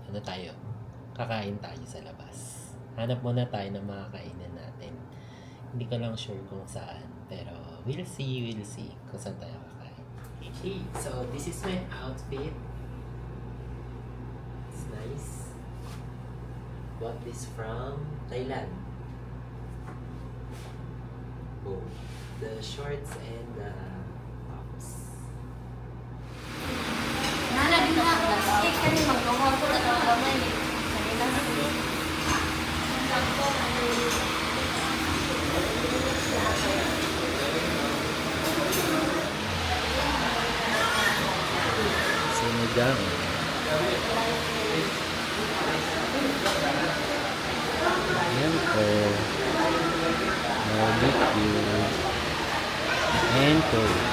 ano tayo, kakain tayo sa labas. Hanap muna tayo ng mga kainan natin. Hindi ko lang sure kung saan, pero we'll see kung saan tayo kakain. Okay, so this is my outfit. It's nice. Bought this from Thailand. Oh, the shorts and the tops. Nalagyan na plastic kasi magkawal ko na naman eh. Kanina Sinigang. Ayan po. Barbecue. And toast.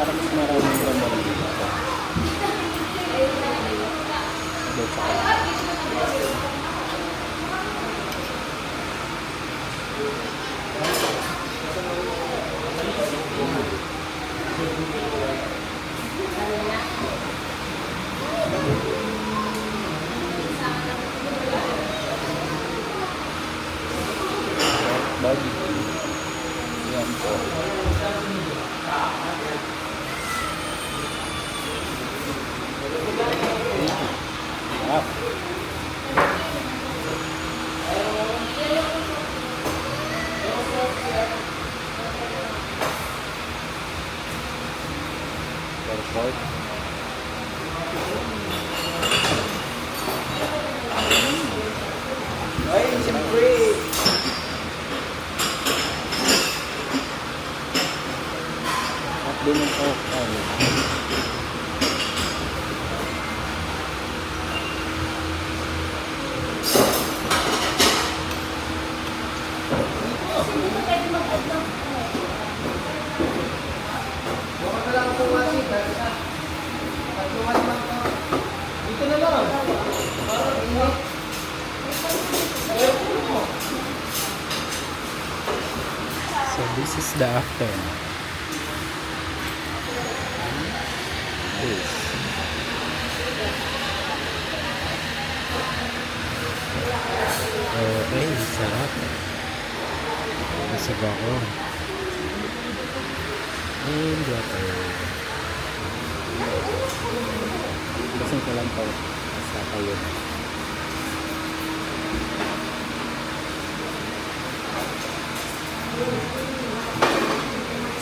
Para mas maraming laman dito. Barbecue. Yan po. Wow. Perfect. Ay, siyempre. At din ang Dito na lang. So this is the after. This. Okay, sarap. Busog ako. And water. Lasing ko lang po. Basta kayo.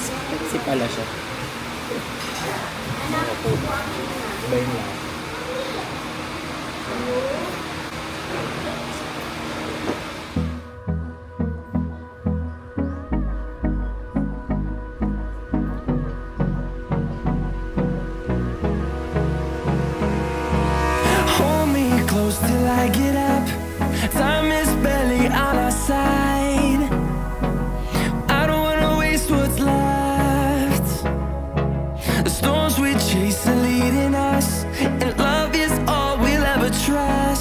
Sexy pala siya. Ano po ba? Iba yung lahat. Till I get up, time is barely on our side. I don't wanna waste what's left. The storms we chase are leading us, and love is all we'll ever trust.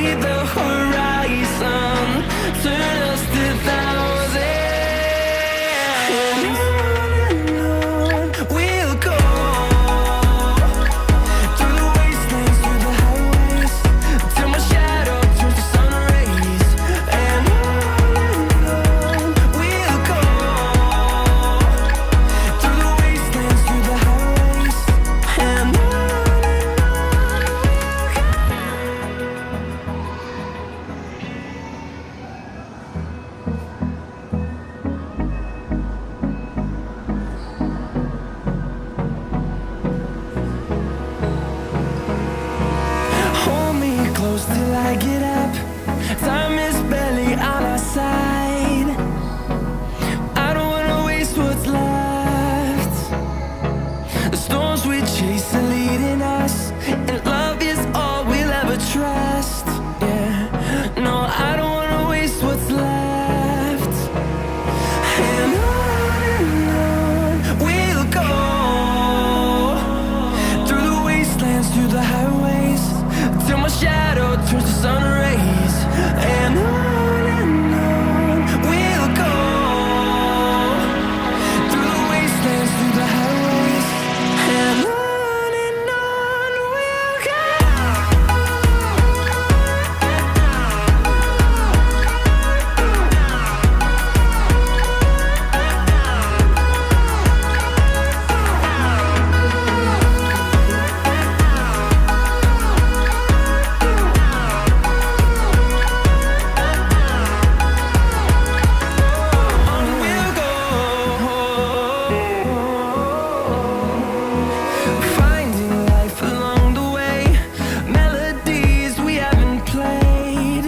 see the horizon, turn us to thousands. And on we'll go, through the wastelands, through the highways, till my shadow turns to sun rays. And on we'll go, through the wastelands, through the highways, and on. Hold me close till I get up. Time is barely on our side. I don't wanna waste what's left. The storms we chase are leading us, and love is all we'll ever trust. Yeah, no, I don't wanna waste what's left. And on we'll go, through the wastelands, through the highways, till my shadow turns to sun rays. And on we'll go, through the wastelands, through the highways, and on we'll go. On we'll go, finding life along the way, melodies we haven't played.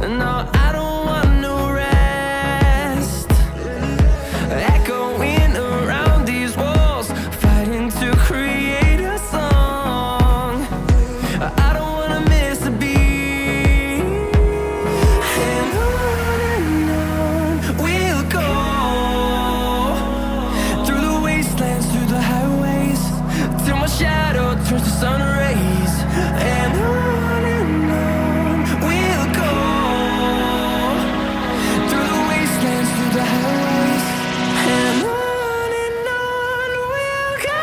No, I don't want no rest, echoing around these walls, fighting to create a song. I don't wanna miss a beat. And on we'll go, through the wastelands, through the highways, till my shadow turns to sun rays. And on we'll go, through the wastelands, through the highways, and on we'll go.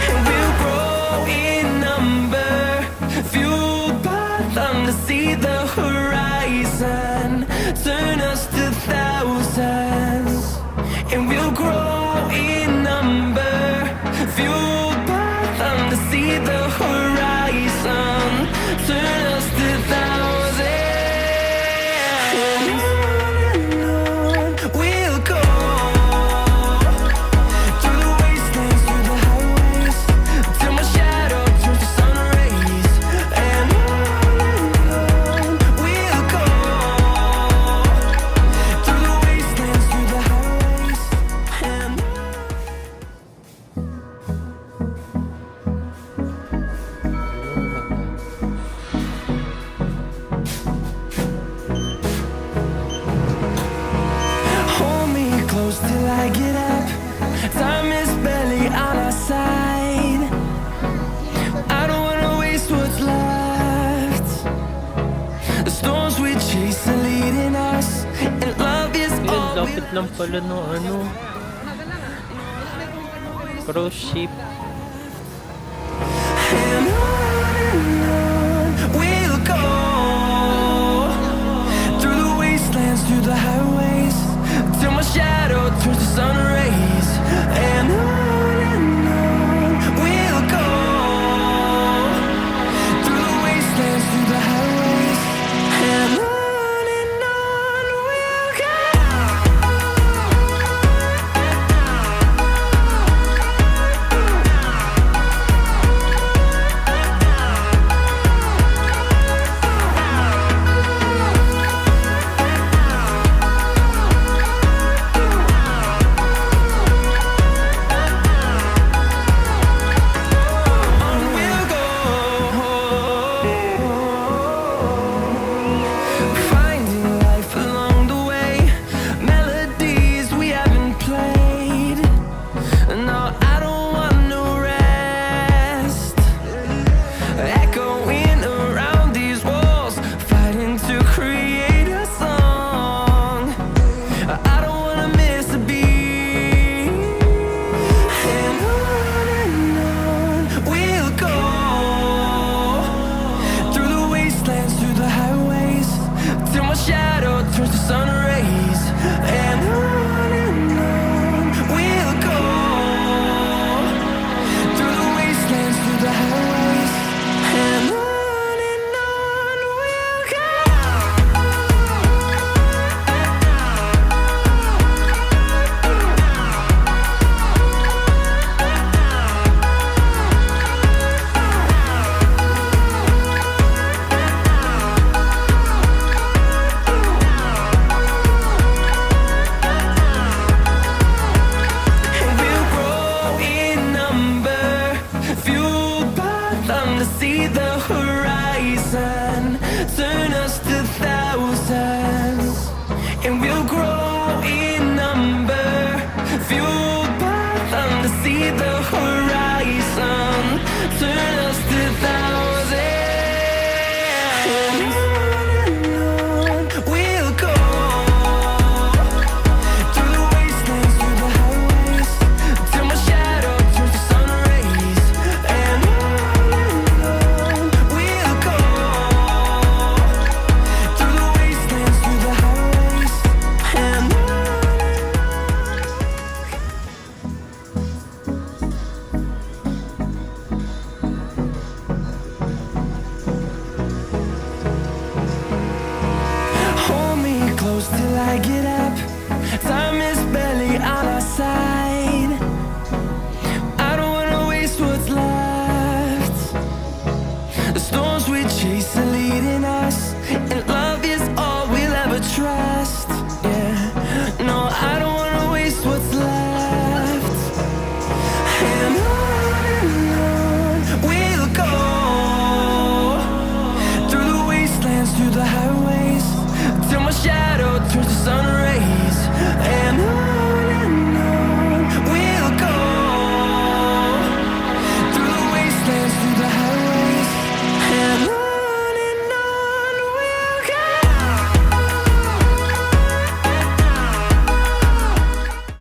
And we'll grow in number, fueled by them to see the horizon, turn us to thousands. And we'll grow in number, fueled by them to see the horizon, turn us to thousands. And on we'll go, through the wastelands, through the highways, till my shadow turns to sun rays. And on we'll go, through the wastelands, through the highways, and hold me close till I get up. Time is barely on our side. I don't wanna waste what's left. The storms we chase are leading us, and love is Yun, all lapit lang pala no ano. Cruise ship. And on we'll go, through the wastelands, through the highways, till my shadow turns to sun rays. And on we'll go, through the wastelands, through the highways, and on we'll go. see the horizon, turn us to thousands.